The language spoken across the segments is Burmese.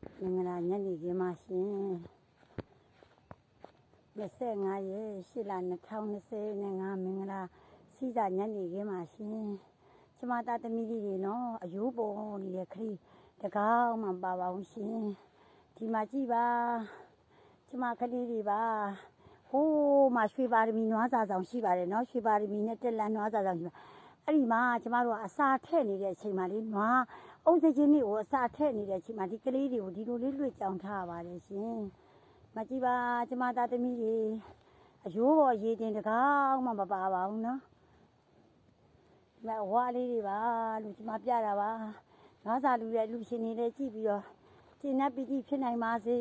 မင်္ဂလာညနေခင်းပါရှင်25ရက်8လ2025မင်္ဂလာစီစာညနေခင်းပါရှင်ကျမသားသမီးတွေနော်အယိုးပေါ်နေတဲ့ခရီးတကောင်းမှပါပါအောင်ရှင်ဒီမှာကြည့်ပါကျမကလေးတွေပါဟိုးမှာရွှေပါရမီနွားစာဆောင်ရှိပါတယ်နော်ရွှေပါရမီနဲ့တက်လန်နွားစာဆောင်ရှိပါအဲ့ဒီမှာကျမတို့ကအစာထည့်နေတဲ့အချိန်မှာလေနွားအုံးစချင်းလေးကိုအစာထည့်နေတဲ့အချိန်မှာဒီကလေးတွေကိုဒီလိုလေးလွှတ်ကြောင်ထားပါတယ်ရှင်မကြည့်ပါကျမသားသမီးတွေအယိုးပေါ်ရေတင်တကောင်းမှမပါပါဘူးနော်ဒီမှာဝါလေးတွေပါလို့ကျမပြတာပါနွားစာလူရဲ့လူရှင်တွေလည်းကြည့်ပြီးတော့ကျင့်နှပ်ပီတိဖြစ်နိုင်ပါစေ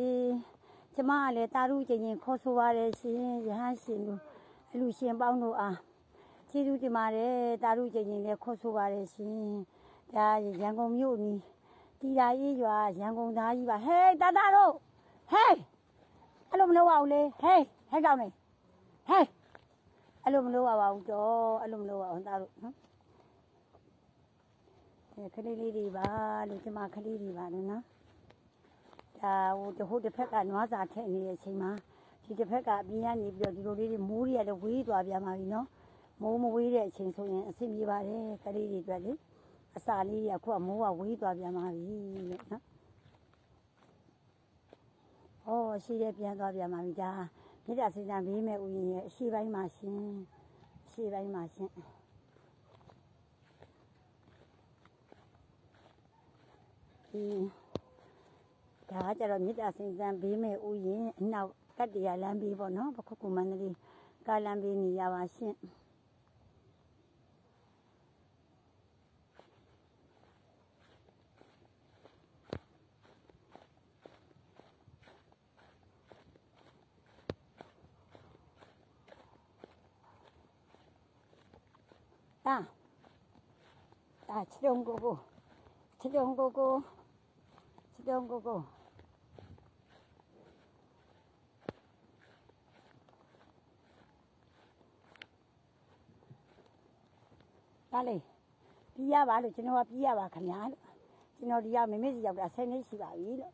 ကျမကလည်းတာရုချင်းချင်းခေါ်ဆိုပါတယ်ရှင်ရဟန်းရှင်တို့အလူရှင်ပေါင်းတို့အားကျေးဇူးတင်ပါတယ်တာရုချင်းချင်းလည်းခေါ်ဆိုပါတယ်ရှင်ဒါရန်ကုန်မြို့နီးတီတာအေးရွာရန်ကုန်သားကြီးပါဟေးတာတာတို့ဟေးအဲ့လိုမလုပ်အောင်လေဟေးဟဲ့ကောင်းနေဟေးအဲ့လိုမလုပ်ပါဘူးတော့အဲ့လိုမလုပ်ပါအောင်တာတို့နော်ခလေးလေးတွေပါလို့ကျမခလေးတွေပါလို့နော်ဒါဟိုတစ်ဖက်ကနွားစာထည့်နေတဲ့အချိန်မှာဒီတစ်ဖက်ကအပြင်ကနေပြီးတော့ဒီလိုလေးတွေမိုးတွေကလည်းဝေးသွားပြန်ပါပြီနော်မိုးမဝေးတဲ့အချိန်ဆိုရင်အဆင်ပြေပါတယ်ကလေးတွေအတွက်လေအစာလေးတွေအခုကမိုးကဝေးသွားပြန်ပါပြီလို့နော်။အော်ရှိရပြန်သွားပြန်ပါပြီဒါမြစ်တာစင်စံဘေးမဲ့ဥယျာဉ်ရဲ့အရှိပိုင်းမှာရှင်အရှိပိုင်းမှာရှင်ဒါကြတော့မြစ်တာစင်စံဘေးမဲ့ဥယျာဉ်အနောက်ကတ္တရာလမ်းဘေးပေါ့နော်ပခုက္ကူမန္တလေးကားလမ်းဘေးနေရပါရှင်တာချတုံကိုကိုဒါလေပြီးရပါလို့ကျွန်တော်ကပြီးရပါခင်ဗျာလို့ကျွန်တော်ဒီကမမေစီရောက်တာ10နှစ်ရှိပါပြီလို့